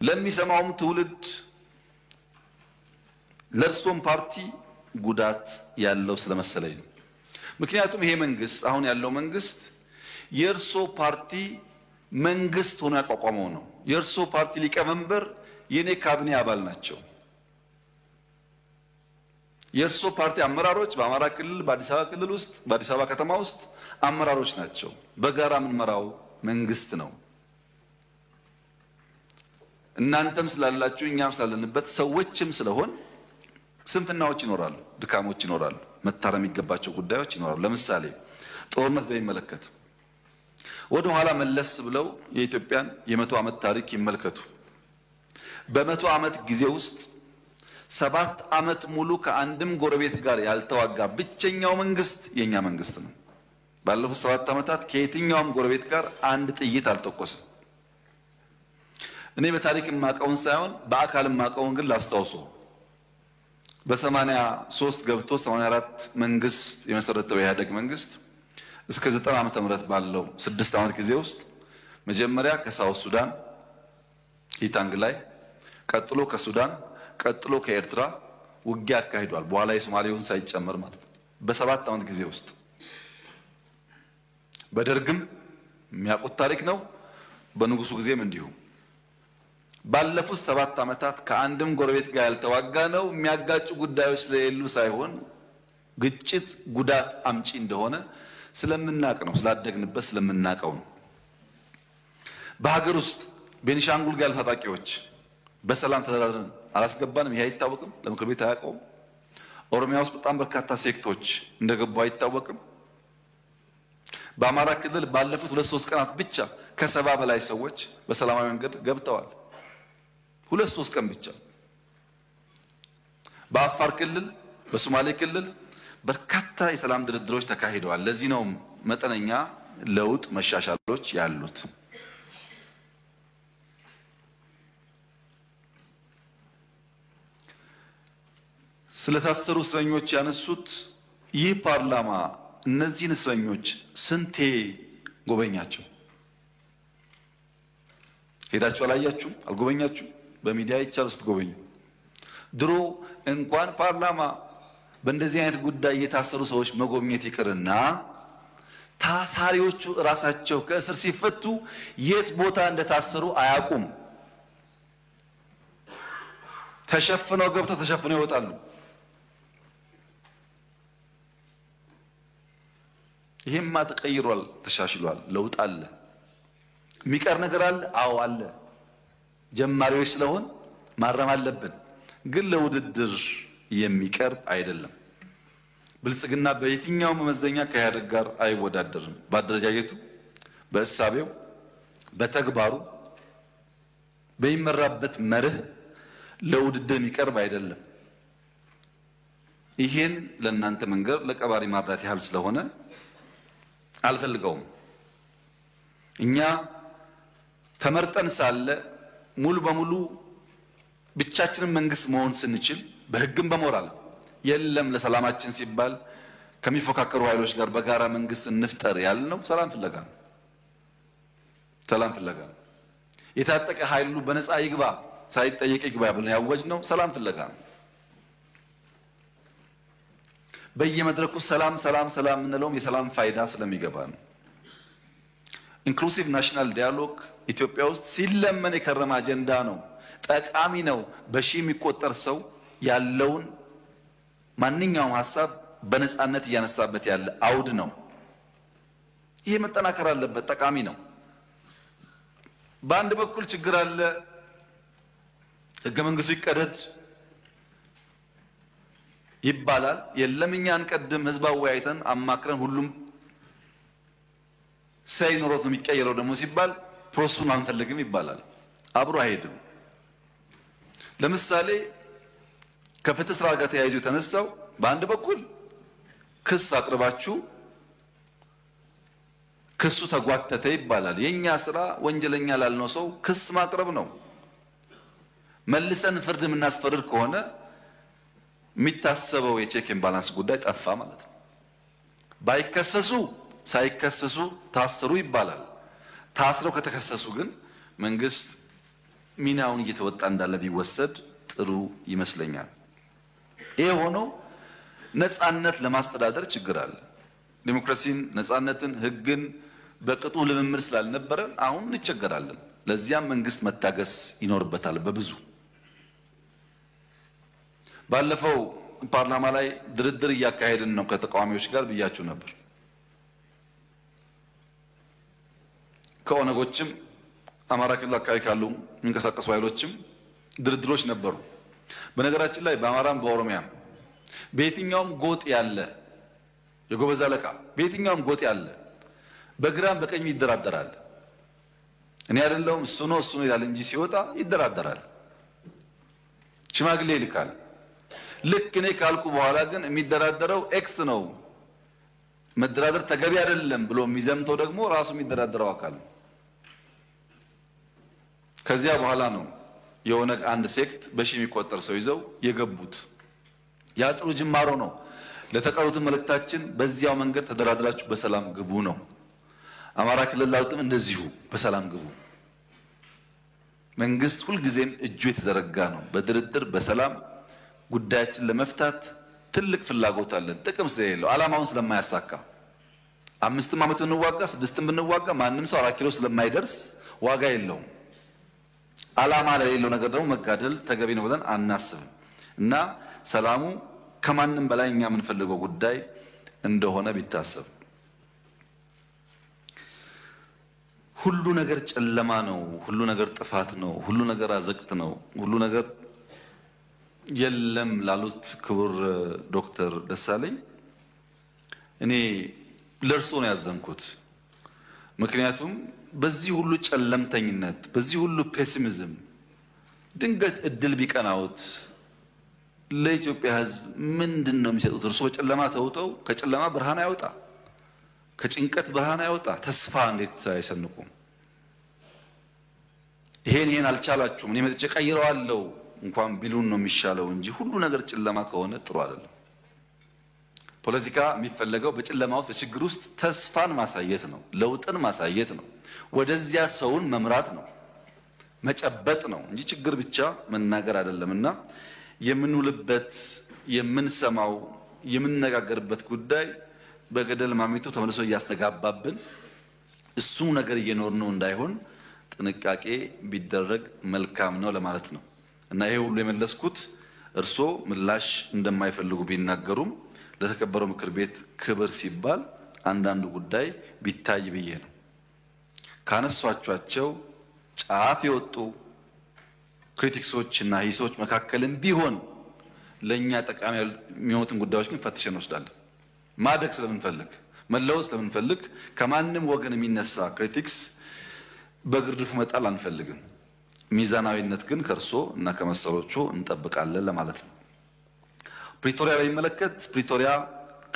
ለሚሰማውም ትውልድ ለእርሶም ፓርቲ ጉዳት ያለው ስለመሰለኝ ነው። ምክንያቱም ይሄ መንግስት አሁን ያለው መንግስት የእርሶ ፓርቲ መንግስት ሆኖ ያቋቋመው ነው። የእርሶ ፓርቲ ሊቀመንበር የኔ ካቢኔ አባል ናቸው። የእርሶ ፓርቲ አመራሮች በአማራ ክልል በአዲስ አበባ ክልል ውስጥ በአዲስ አበባ ከተማ ውስጥ አመራሮች ናቸው። በጋራ የምንመራው መንግስት ነው። እናንተም ስላላችሁ እኛም ስላለንበት ሰዎችም ስለሆን ስንፍናዎች ይኖራሉ፣ ድካሞች ይኖራሉ፣ መታረም የሚገባቸው ጉዳዮች ይኖራሉ። ለምሳሌ ጦርነት በሚመለከት ወደ ኋላ መለስ ብለው የኢትዮጵያን የ100 ዓመት ታሪክ ይመልከቱ። በ100 ዓመት ጊዜ ውስጥ 7 ዓመት ሙሉ ከአንድም ጎረቤት ጋር ያልተዋጋ ብቸኛው መንግስት የኛ መንግስት ነው። ባለፉት 7 ዓመታት ከየትኛውም ጎረቤት ጋር አንድ ጥይት አልተኮሰም። እኔ በታሪክ የማውቀውን ሳይሆን በአካል የማውቀውን ግን ላስታውሶ በ83 ገብቶ 84 መንግስት የመሰረተው የኢህአዴግ መንግስት እስከ 90 ዓመተ ምህረት ባለው 6 ዓመት ጊዜ ውስጥ መጀመሪያ ከሳውት ሱዳን ኢታንግ ላይ፣ ቀጥሎ ከሱዳን፣ ቀጥሎ ከኤርትራ ውጊያ አካሂዷል። በኋላ የሶማሌውን ሳይጨመር ማለት ነው። በ7 ዓመት ጊዜ ውስጥ በደርግም የሚያውቁት ታሪክ ነው። በንጉሱ ጊዜም እንዲሁ ባለፉት 7 ዓመታት ከአንድም ጎረቤት ጋር ያልተዋጋ ነው። የሚያጋጩ ጉዳዮች ስለሌሉ ሳይሆን ግጭት ጉዳት አምጪ እንደሆነ ስለምናቅ ነው፣ ስላደግንበት ስለምናቀው ነው። በሀገር ውስጥ ቤኒሻንጉል ጋር ታጣቂዎች በሰላም ተደራድረን አላስገባንም። ይሄ አይታወቅም፣ ለምክር ቤት አያውቀውም። ኦሮሚያ ውስጥ በጣም በርካታ ሴክቶች እንደገቡ አይታወቅም። በአማራ ክልል ባለፉት 2-3 ቀናት ብቻ ከ70 በላይ ሰዎች በሰላማዊ መንገድ ገብተዋል። 2-3 ቀን ብቻ። በአፋር ክልል፣ በሶማሌ ክልል በርካታ የሰላም ድርድሮች ተካሂደዋል። ለዚህ ነው መጠነኛ ለውጥ መሻሻሎች ያሉት። ስለታሰሩ እስረኞች ያነሱት ይህ ፓርላማ እነዚህን እስረኞች ስንቴ ጎበኛቸው? ሄዳችሁ አላያችሁም? አልጎበኛችሁም? በሚዲያ ይቻል ውስጥ ጎበኙ። ድሮ እንኳን ፓርላማ በእንደዚህ አይነት ጉዳይ የታሰሩ ሰዎች መጎብኘት ይቅርና ታሳሪዎቹ ራሳቸው ከእስር ሲፈቱ የት ቦታ እንደታሰሩ አያውቁም። ተሸፍነው ገብተው ተሸፍነው ይወጣሉ። ይሄማ ተቀይሯል፣ ተሻሽሏል፣ ለውጥ አለ። የሚቀር ነገር አለ? አዎ አለ። ጀማሪዎች ስለሆን ማረም አለብን፣ ግን ለውድድር የሚቀርብ አይደለም። ብልጽግና በየትኛው መመዘኛ ከኢህአዴግ ጋር አይወዳደርም። በአደረጃጀቱ፣ በእሳቤው፣ በተግባሩ፣ በሚመራበት መርህ ለውድድር የሚቀርብ አይደለም። ይሄን ለእናንተ መንገር ለቀባሪ ማብራት ያህል ስለሆነ አልፈልገውም። እኛ ተመርጠን ሳለ ሙሉ በሙሉ ብቻችንን መንግስት መሆን ስንችል በህግም በሞራል የለም ለሰላማችን ሲባል ከሚፎካከሩ ኃይሎች ጋር በጋራ መንግስት እንፍጠር ያልነው ሰላም ፍለጋ ነው። ሰላም ፍለጋ ነው። የታጠቀ ኃይሉ በነፃ ይግባ ሳይጠየቅ ይግባ ብለን ያወጅነው ሰላም ፍለጋ ነው። በየመድረኩ ሰላም ሰላም ሰላም እንለውም የሰላም ፋይዳ ስለሚገባ ነው። ኢንክሉሲቭ ናሽናል ዲያሎግ ኢትዮጵያ ውስጥ ሲለመን የከረመ አጀንዳ ነው። ጠቃሚ ነው። በሺህ የሚቆጠር ሰው ያለውን ማንኛውም ሐሳብ በነፃነት እያነሳበት ያለ አውድ ነው። ይሄ መጠናከር አለበት። ጠቃሚ ነው። በአንድ በኩል ችግር አለ። ህገ መንግስቱ ይቀደድ ይባላል። የለም እኛ አንቀድም፣ ህዝብ አወያይተን አማክረን ሁሉም ሳይኖሮት ነው የሚቀየረው ደግሞ ሲባል ፕሮሰሱን አንፈልግም ይባላል። አብሮ አይሄድም። ለምሳሌ ከፍትህ ስራ ጋር ተያይዞ የተነሳው በአንድ በኩል ክስ አቅርባችሁ ክሱ ተጓተተ ይባላል። የኛ ስራ ወንጀለኛ ላልነው ሰው ክስ ማቅረብ ነው። መልሰን ፍርድ የምናስፈርድ ከሆነ የሚታሰበው የቼክ ኤንድ ባላንስ ጉዳይ ጠፋ ማለት ነው። ባይከሰሱ ሳይከሰሱ ታስሩ ይባላል። ታስረው ከተከሰሱ ግን መንግስት ሚናውን እየተወጣ እንዳለ ቢወሰድ ጥሩ ይመስለኛል። ይሄ ሆኖ ነፃነት ለማስተዳደር ችግር አለ። ዲሞክራሲን፣ ነፃነትን፣ ህግን በቅጡ ልምምድ ስላልነበረን አሁን እንቸገራለን። ለዚያም መንግስት መታገስ ይኖርበታል። በብዙ ባለፈው ፓርላማ ላይ ድርድር እያካሄድን ነው ከተቃዋሚዎች ጋር ብያችሁ ነበር። ከኦነጎችም አማራ ክልል አካባቢ ካሉ እንቀሳቀሱ ኃይሎችም ድርድሮች ነበሩ። በነገራችን ላይ በአማራም በኦሮሚያም በየትኛውም ጎጥ ያለ የጎበዝ አለቃ በየትኛውም ጎጥ ያለ በግራም በቀኝ ይደራደራል። እኔ አይደለሁም እሱ ነው ይላል እንጂ ሲወጣ ይደራደራል፣ ሽማግሌ ይልካል። ልክ እኔ ካልኩ በኋላ ግን የሚደራደረው ኤክስ ነው መደራደር ተገቢ አይደለም ብሎ የሚዘምተው ደግሞ ራሱ የሚደራደረው አካል ነው። ከዚያ በኋላ ነው የኦነግ አንድ ሴክት በሺ የሚቆጠር ሰው ይዘው የገቡት። ያ ጥሩ ጅማሮ ነው። ለተቀሩት መልእክታችን በዚያው መንገድ ተደራድራችሁ በሰላም ግቡ ነው። አማራ ክልል ላሉትም እንደዚሁ በሰላም ግቡ። መንግስት ሁልጊዜም እጁ የተዘረጋ ነው። በድርድር በሰላም ጉዳያችን ለመፍታት ትልቅ ፍላጎት አለን። ጥቅም ስለሌለው ዓላማውን ስለማያሳካ 5 ዓመት ብንዋጋ 6 ብንዋጋ ማንም ሰው 4 ኪሎ ስለማይደርስ ዋጋ የለውም። ዓላማ ለሌለው ነገር ደግሞ መጋደል ተገቢ ነው ብለን አናስብም እና ሰላሙ ከማንም በላይ እኛ የምንፈልገው ጉዳይ እንደሆነ ቢታሰብ። ሁሉ ነገር ጨለማ ነው፣ ሁሉ ነገር ጥፋት ነው፣ ሁሉ ነገር አዘቅት ነው፣ ሁሉ ነገር የለም ላሉት ክቡር ዶክተር ደሳለኝ እኔ ለርሶ ነው ያዘንኩት። ምክንያቱም በዚህ ሁሉ ጨለምተኝነት በዚህ ሁሉ ፔሲሚዝም ድንገት እድል ቢቀናውት ለኢትዮጵያ ሕዝብ ምንድነው የሚሰጡት? እርሱ በጨለማ ተውጠው ከጨለማ ብርሃን ያወጣ ከጭንቀት ብርሃን ያወጣ ተስፋ እንዴት አይሰንቁም? ይሄን አልቻላችሁም እኔ መጥቼ ቀይረዋለሁ እንኳን ቢሉን ነው የሚሻለው እንጂ ሁሉ ነገር ጨለማ ከሆነ ጥሩ አይደለም። ፖለቲካ የሚፈለገው በጨለማ ውስጥ በችግር ውስጥ ተስፋን ማሳየት ነው፣ ለውጥን ማሳየት ነው፣ ወደዚያ ሰውን መምራት ነው፣ መጨበጥ ነው እንጂ ችግር ብቻ መናገር አይደለምና የምንውልበት የምንሰማው የምንነጋገርበት ጉዳይ በገደል ማሚቱ ተመልሶ እያስተጋባብን እሱ ነገር እየኖርነው እንዳይሆን ጥንቃቄ ቢደረግ መልካም ነው ለማለት ነው። እና ይሄ ሁሉ የመለስኩት እርሶ ምላሽ እንደማይፈልጉ ቢናገሩም ለተከበረው ምክር ቤት ክብር ሲባል አንዳንዱ ጉዳይ ቢታይ ብዬ ነው። ካነሷቸው ጫፍ የወጡ ክሪቲክሶችና ሂሶች መካከልም ቢሆን ለኛ ጠቃሚ የሚሆኑትን ጉዳዮች ግን ፈትሸን ወስዳለን። ማደግ ስለምንፈልግ መለወጥ ስለምንፈልግ ከማንም ወገን የሚነሳ ክሪቲክስ በግርድፉ መጣል አንፈልግም። ሚዛናዊነት ግን ከርሶ እና ከመሰሎቹ እንጠብቃለን ለማለት ነው። ፕሪቶሪያ ላይ መለከት ፕሪቶሪያ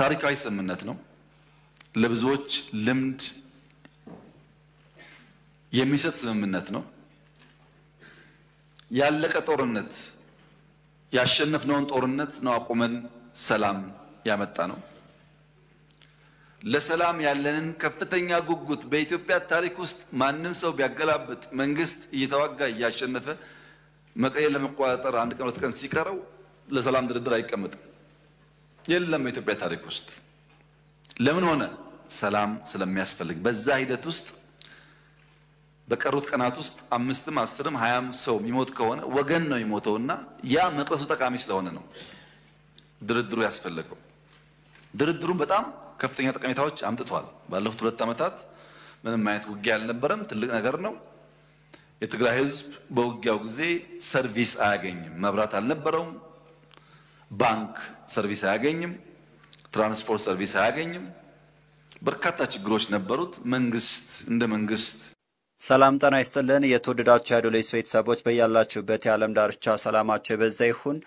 ታሪካዊ ስምምነት ነው። ለብዙዎች ልምድ የሚሰጥ ስምምነት ነው። ያለቀ ጦርነት ያሸነፍነውን ጦርነት ነው አቁመን ሰላም ያመጣ ነው። ለሰላም ያለንን ከፍተኛ ጉጉት በኢትዮጵያ ታሪክ ውስጥ ማንም ሰው ቢያገላብጥ መንግስት እየተዋጋ እያሸነፈ መቀሌ ለመቆጣጠር 1 ቀን 2 ቀን ሲቀረው ለሰላም ድርድር አይቀመጥም። የለም በኢትዮጵያ ታሪክ ውስጥ ለምን ሆነ? ሰላም ስለሚያስፈልግ። በዛ ሂደት ውስጥ በቀሩት ቀናት ውስጥ 5ም 10ም 20ም ሰው የሚሞት ከሆነ ወገን ነው የሚሞተውና ያ መቅረሱ ጠቃሚ ስለሆነ ነው ድርድሩ ያስፈልገው። ድርድሩን በጣም ከፍተኛ ጠቀሜታዎች አምጥቷል። ባለፉት 2 ዓመታት ምንም አይነት ውጊያ አልነበረም። ትልቅ ነገር ነው። የትግራይ ህዝብ በውጊያው ጊዜ ሰርቪስ አያገኝም። መብራት አልነበረውም፣ ባንክ ሰርቪስ አያገኝም፣ ትራንስፖርት ሰርቪስ አያገኝም። በርካታ ችግሮች ነበሩት። መንግስት እንደ መንግስት ሰላም ጤና ይስጥልን። የተወደዳችሁ የአዶሌስ ቤተሰቦች በያላችሁበት የዓለም ዳርቻ ሰላማችሁ ይበዛ ይሁን።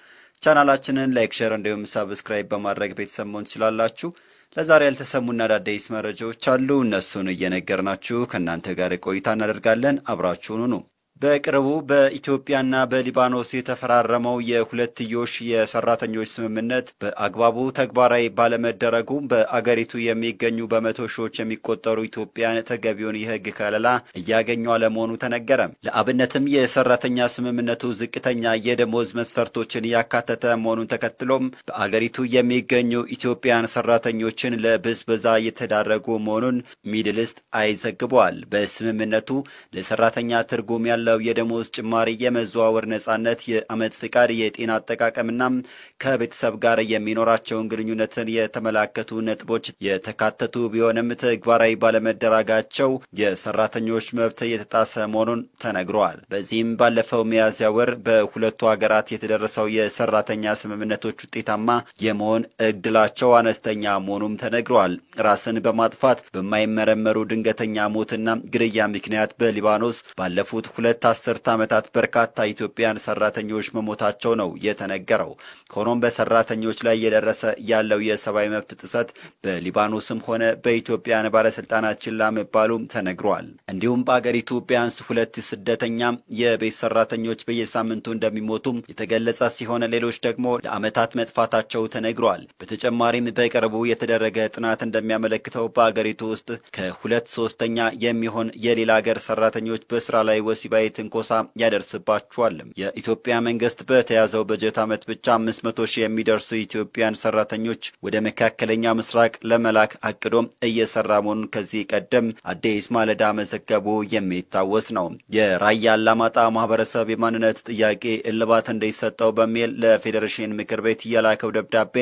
ቻናላችንን ላይክ፣ ሼር እንዲሁም ሰብስክራይብ በማድረግ ቤተሰብ መሆን ትችላላችሁ። ለዛሬ ያልተሰሙና አዳዲስ መረጃዎች አሉ። እነሱን እየነገርናችሁ ከእናንተ ጋር ቆይታ እናደርጋለን። አብራችሁን ሁኑ። በቅርቡ በኢትዮጵያና በሊባኖስ የተፈራረመው የሁለትዮሽ የሰራተኞች ስምምነት በአግባቡ ተግባራዊ ባለመደረጉ በአገሪቱ የሚገኙ በመቶ ሺዎች የሚቆጠሩ ኢትዮጵያን ተገቢውን የሕግ ከለላ እያገኙ አለመሆኑ ተነገረ። ለአብነትም የሰራተኛ ስምምነቱ ዝቅተኛ የደሞዝ መስፈርቶችን ያካተተ መሆኑን ተከትሎም በአገሪቱ የሚገኙ ኢትዮጵያን ሰራተኞችን ለብዝበዛ እየተዳረጉ መሆኑን ሚድል ኢስት አይ ዘግቧል። በስምምነቱ ለሰራተኛ ትርጉም ያለው ያለው የደሞዝ ጭማሪ፣ የመዘዋወር ነጻነት፣ የአመት ፍቃድ፣ የጤና አጠቃቀምና ከቤተሰብ ጋር የሚኖራቸውን ግንኙነትን የተመላከቱ ነጥቦች የተካተቱ ቢሆንም ተግባራዊ ባለመደረጋቸው የሰራተኞች መብት የተጣሰ መሆኑን ተነግሯል። በዚህም ባለፈው ሚያዝያ ወር በሁለቱ ሀገራት የተደረሰው የሰራተኛ ስምምነቶች ውጤታማ የመሆን እድላቸው አነስተኛ መሆኑም ተነግሯል። ራስን በማጥፋት በማይመረመሩ ድንገተኛ ሞትና ግድያ ምክንያት በሊባኖስ ባለፉት 2 አስርት ዓመታት በርካታ ኢትዮጵያን ሰራተኞች መሞታቸው ነው የተነገረው። ሆኖም በሰራተኞች ላይ የደረሰ ያለው የሰብአዊ መብት ጥሰት በሊባኖስም ሆነ በኢትዮጵያን ባለስልጣናት ችላ መባሉ ተነግሯል። እንዲሁም በአገሪቱ ቢያንስ 2 ስደተኛ የቤት ሰራተኞች በየሳምንቱ እንደሚሞቱ የተገለጸ ሲሆን ሌሎች ደግሞ ለዓመታት መጥፋታቸው ተነግሯል። በተጨማሪም በቅርቡ የተደረገ ጥናት እንደሚያመለክተው በአገሪቱ ውስጥ ከ2/3 የሚሆን የሌላ ሀገር ሰራተኞች በስራ ላይ ወሲባዊ ትንኮሳ ያደርስባቸዋል። የኢትዮጵያ መንግስት በተያዘው በጀት ዓመት ብቻ 500,000 የሚደርሱ ኢትዮጵያን ሰራተኞች ወደ መካከለኛ ምስራቅ ለመላክ አቅዶ እየሰራ መሆኑን ከዚህ ቀደም አዲስ ማለዳ መዘገቡ የሚታወስ ነው። የራያ አላማጣ ማህበረሰብ የማንነት ጥያቄ እልባት እንዲሰጠው በሚል ለፌዴሬሽን ምክር ቤት የላከው ደብዳቤ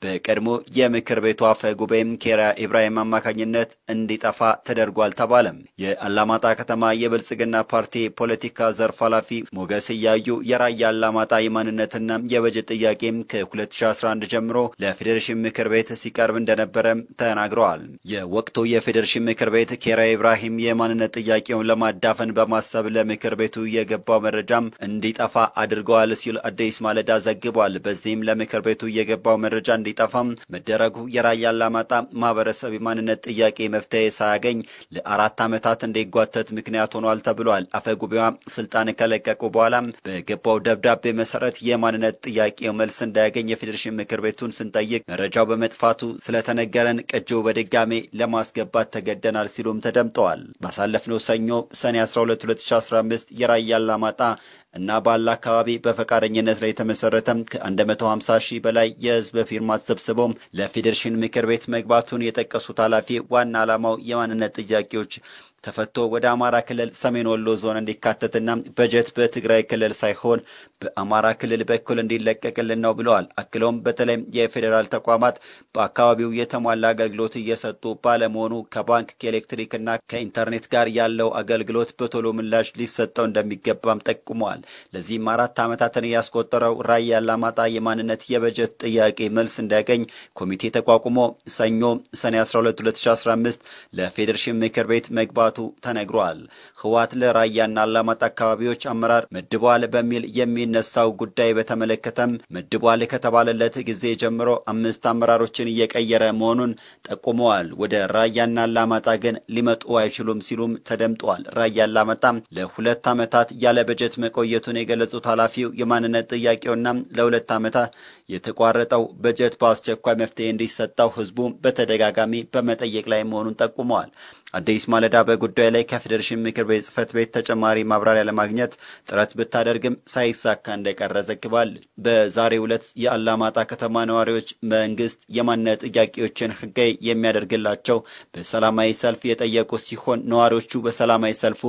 በቀድሞ የምክር ቤቱ አፈ ጉባኤ ኬሪያ ኢብራሂም አማካኝነት እንዲጠፋ ተደርጓል ተባለ። የአላማጣ ከተማ የብልጽግና ፓርቲ ፖለቲካ ዘርፍ ኃላፊ ሞገስ ያዩ የራያ አላማጣ የማንነትና የበጀት ጥያቄ ከ2011 ጀምሮ ለፌዴሬሽን ምክር ቤት ሲቀርብ እንደነበረ ተናግረዋል። የወቅቱ የፌዴሬሽን ምክር ቤት ኬሪያ ኢብራሂም የማንነት ጥያቄውን ለማዳፈን በማሰብ ለምክር ቤቱ የገባው መረጃም እንዲጠፋ አድርገዋል ሲል አዲስ ማለዳ ዘግቧል። በዚህም ለምክር ቤቱ የገባው መረጃ እንዲጠፋም መደረጉ የራያ አላማጣ ማህበረሰብ የማንነት ጥያቄ መፍትሄ ሳያገኝ ለ4 ዓመታት እንዲጓተት ምክንያት ሆኗል ተብሏል። አፈ ጉባኤዋ ስልጣን ከለቀቁ በኋላ በገባው ደብዳቤ መሰረት የማንነት ጥያቄው መልስ እንዳያገኝ የፌዴሬሽን ምክር ቤቱን ስንጠይቅ መረጃው በመጥፋቱ ስለተነገረን ቅጂው በድጋሜ ለማስገባት ተገደናል ሲሉም ተደምጠዋል። ባሳለፍነው ሰኞ ሰኔ 12 2015 የራያ አላማጣ እና ባላ አካባቢ በፈቃደኝነት ላይ የተመሰረተ ከ150,000 በላይ የህዝብ ፊርማ ተሰብስበው ለፌዴሬሽን ምክር ቤት መግባቱን የጠቀሱት ኃላፊ ዋና ዓላማው የማንነት ጥያቄዎች ተፈቶ ወደ አማራ ክልል ሰሜን ወሎ ዞን እንዲካተትና በጀት በትግራይ ክልል ሳይሆን በአማራ ክልል በኩል እንዲለቀቅልን ነው ብለዋል። አክለውም በተለይ የፌዴራል ተቋማት በአካባቢው የተሟላ አገልግሎት እየሰጡ ባለመሆኑ ከባንክ ከኤሌክትሪክና ከኢንተርኔት ጋር ያለው አገልግሎት በቶሎ ምላሽ ሊሰጠው እንደሚገባም ጠቁመዋል። ለዚህም 4 ዓመታትን ያስቆጠረው ራያ አላማጣ የማንነት የበጀት ጥያቄ መልስ እንዲያገኝ ኮሚቴ ተቋቁሞ ሰኞ ሰኔ 12 2015 ለፌዴሬሽን ምክር ቤት መግባቱ ተነግሯል። ህወሓት ለራያና አላማጣ አካባቢዎች አመራር መድቧል በሚል የሚነሳው ጉዳይ በተመለከተም መድቧል ከተባለለት ጊዜ ጀምሮ 5 አመራሮችን እየቀየረ መሆኑን ጠቁመዋል። ወደ ራያና አላማጣ ግን ሊመጡ አይችሉም ሲሉም ተደምጠዋል። ራያ አላማጣ ለ2 ዓመታት ያለ በጀት መቆየቱን የገለጹት ኃላፊው የማንነት ጥያቄውና ለ2 ዓመታት የተቋረጠው በጀት በአስቸኳይ መፍትሄ እንዲሰጠው ህዝቡ በተደጋጋሚ በመጠየቅ ላይ መሆኑን ጠቁመዋል። አዲስ ማለዳ በጉዳዩ ላይ ከፌዴሬሽን ምክር ቤት ጽሕፈት ቤት ተጨማሪ ማብራሪያ ለማግኘት ጥረት ብታደርግም ሳይሳካ እንደቀረ ዘግቧል። በዛሬው ዕለት የአላማጣ ከተማ ነዋሪዎች መንግስት የማንነት ጥያቄዎችን ህጋዊ የሚያደርግላቸው በሰላማዊ ሰልፍ የጠየቁ ሲሆን ነዋሪዎቹ በሰላማዊ ሰልፉ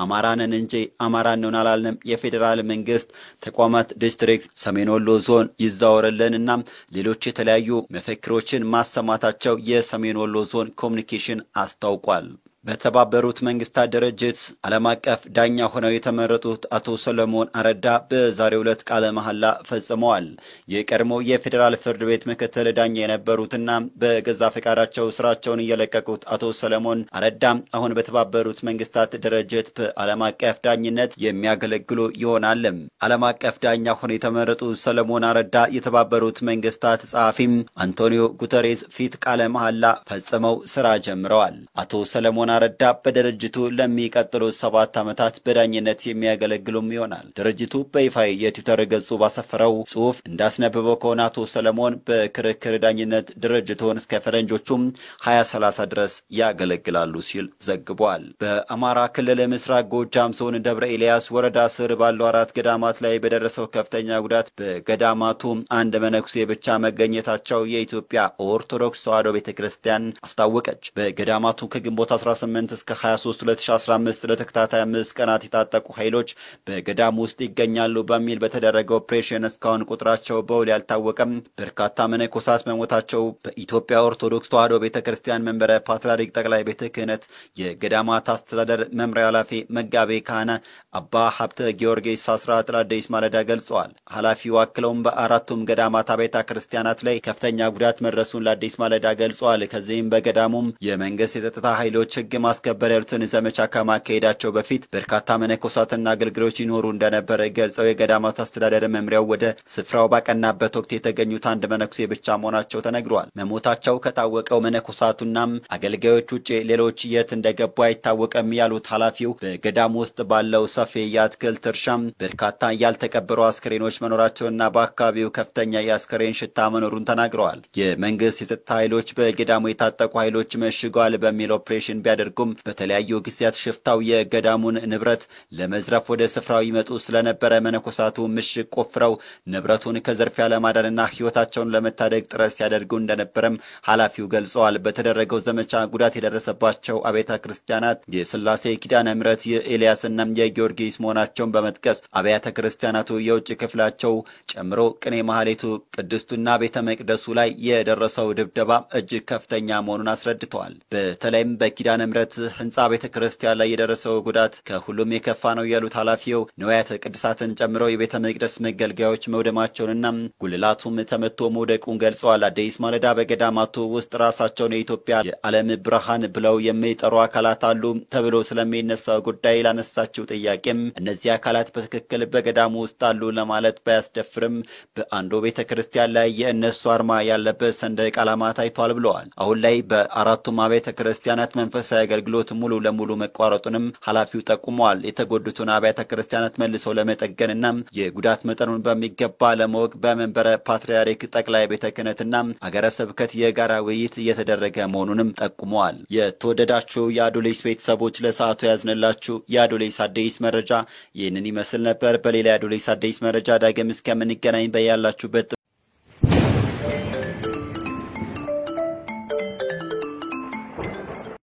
አማራንን እንጂ አማራንን አላልንም፣ የፌዴራል መንግስት ተቋማት ዲስትሪክት ሰሜን ወሎ ዞን ይዛወርልንና ሌሎች የተለያዩ መፈክሮችን ማሰማታቸው የሰሜን ወሎ ዞን ኮሙኒኬሽን አስታውቋል። በተባበሩት መንግስታት ድርጅት ዓለም አቀፍ ዳኛ ሆነው የተመረጡት አቶ ሰለሞን አረዳ በዛሬው ዕለት ቃለ መሐላ ፈጽመዋል። የቀድሞው የፌዴራል ፍርድ ቤት ምክትል ዳኛ የነበሩትና በገዛ ፈቃዳቸው ስራቸውን እየለቀቁት አቶ ሰለሞን አረዳ አሁን በተባበሩት መንግስታት ድርጅት በዓለም አቀፍ ዳኝነት የሚያገለግሉ ይሆናል። ዓለም አቀፍ ዳኛ ሆነው የተመረጡት ሰለሞን አረዳ የተባበሩት መንግስታት ጸሐፊ አንቶኒዮ ጉተሬዝ ፊት ቃለ መሐላ ፈጽመው ስራ ጀምረዋል። አቶ ሰለሞን አረዳ በድርጅቱ ለሚቀጥሉ 7 ዓመታት በዳኝነት የሚያገለግሉም ይሆናል። ድርጅቱ በይፋ የትዊተር ገጹ ባሰፈረው ጽሑፍ እንዳስነበበው ከሆነ አቶ ሰለሞን በክርክር ዳኝነት ድርጅቱን እስከ ፈረንጆቹም 2030 ድረስ ያገለግላሉ ሲል ዘግቧል። በአማራ ክልል ምስራቅ ጎጃም ዞን ደብረ ኤልያስ ወረዳ ስር ባሉ 4 ገዳማት ላይ በደረሰው ከፍተኛ ጉዳት በገዳማቱ አንድ መነኩሴ ብቻ መገኘታቸው የኢትዮጵያ ኦርቶዶክስ ተዋሕዶ ቤተክርስቲያን አስታወቀች። በገዳማቱ ከግንቦት 18 18 እስከ 23 2015 ለተከታታይ 5 ቀናት የታጠቁ ኃይሎች በገዳም ውስጥ ይገኛሉ በሚል በተደረገው ኦፕሬሽን እስካሁን ቁጥራቸው በውል ያልታወቀም በርካታ መነኮሳት መሞታቸው በኢትዮጵያ ኦርቶዶክስ ተዋሕዶ ቤተክርስቲያን መንበረ ፓትርያርክ ጠቅላይ ቤተ ክህነት የገዳማት አስተዳደር መምሪያ ኃላፊ መጋቤ ካህናት አባ ሀብተ ጊዮርጊስ አስራት ለአዲስ ማለዳ ገልጸዋል። ኃላፊው አክለውም በአራቱም ገዳማት ቤተ ክርስቲያናት ላይ ከፍተኛ ጉዳት መድረሱን ለአዲስ ማለዳ ገልጸዋል። ከዚህም በገዳሙም የመንግስት የጸጥታ ኃይሎች ሕግ ማስከበር ያሉትን ዘመቻ ከማካሄዳቸው በፊት በርካታ መነኮሳትና አገልጋዮች ይኖሩ እንደነበረ ገልጸው የገዳማት አስተዳደር መምሪያው ወደ ስፍራው ባቀናበት ወቅት የተገኙት አንድ መነኩሴ ብቻ መሆናቸው ተነግሯል። መሞታቸው ከታወቀው መነኮሳቱና አገልጋዮች ውጪ ሌሎች የት እንደገቡ አይታወቅም ያሉት ኃላፊው በገዳሙ ውስጥ ባለው ሰፊ የአትክልት እርሻም በርካታ ያልተቀበሩ አስክሬኖች መኖራቸውና በአካባቢው ከፍተኛ የአስክሬን ሽታ መኖሩን ተናግረዋል። የመንግስት የጸጥታ ኃይሎች በገዳሙ የታጠቁ ኃይሎች መሽጓል በሚል ኦፕሬሽን ቢያደርጉም በተለያዩ ጊዜያት ሽፍታው የገዳሙን ንብረት ለመዝረፍ ወደ ስፍራው ይመጡ ስለነበረ መነኮሳቱ ምሽግ ቆፍረው ንብረቱን ከዘርፊያ ለማዳንና ሕይወታቸውን ለመታደግ ጥረት ሲያደርጉ እንደነበረም ኃላፊው ገልጸዋል። በተደረገው ዘመቻ ጉዳት የደረሰባቸው አብያተ ክርስቲያናት የሥላሴ ኪዳነ ምሕረት የኤልያስና የጊዮርጊስ መሆናቸውን በመጥቀስ አብያተ ክርስቲያናቱ የውጭ ክፍላቸው ጨምሮ ቅኔ ማህሌቱ ቅድስቱና ቤተ መቅደሱ ላይ የደረሰው ድብደባ እጅግ ከፍተኛ መሆኑን አስረድተዋል። በተለይም በኪዳነ ምሕረት ህንጻ ቤተ ክርስቲያን ላይ የደረሰው ጉዳት ከሁሉም የከፋ ነው ያሉት ኃላፊው ንዋያተ ቅድሳትን ጨምሮ የቤተ መቅደስ መገልገያዎች መውደማቸውንና ጉልላቱም ተመቶ መውደቁን ገልጸዋል። አዲስ ማለዳ በገዳማቱ ውስጥ ራሳቸውን የኢትዮጵያ የዓለም ብርሃን ብለው የሚጠሩ አካላት አሉ ተብሎ ስለሚነሳው ጉዳይ ላነሳቸው ጥያቄም እነዚህ አካላት በትክክል በገዳሙ ውስጥ አሉ ለማለት ባያስደፍርም በአንዱ ቤተ ክርስቲያን ላይ የእነሱ አርማ ያለበት ሰንደቅ ዓላማ ታይቷል ብለዋል። አሁን ላይ በአራቱም አብያተ ክርስቲያናት መንፈሳዊ አገልግሎት ሙሉ ለሙሉ መቋረጡንም ኃላፊው ጠቁመዋል። የተጎዱትን አብያተ ክርስቲያናት መልሰው ለመጠገንና የጉዳት መጠኑን በሚገባ ለማወቅ በመንበረ ፓትርያርክ ጠቅላይ ቤተ ክህነትና አገረ ስብከት የጋራ ውይይት እየተደረገ መሆኑንም ጠቁመዋል። የተወደዳችሁ የአዶሌስ ቤተሰቦች ለሰዓቱ ያዝንላችሁ የአዶሌስ አዲስ መረጃ ይህንን ይመስል ነበር። በሌላ የአዶሌስ አዲስ መረጃ ዳግም እስከምንገናኝ በያላችሁበት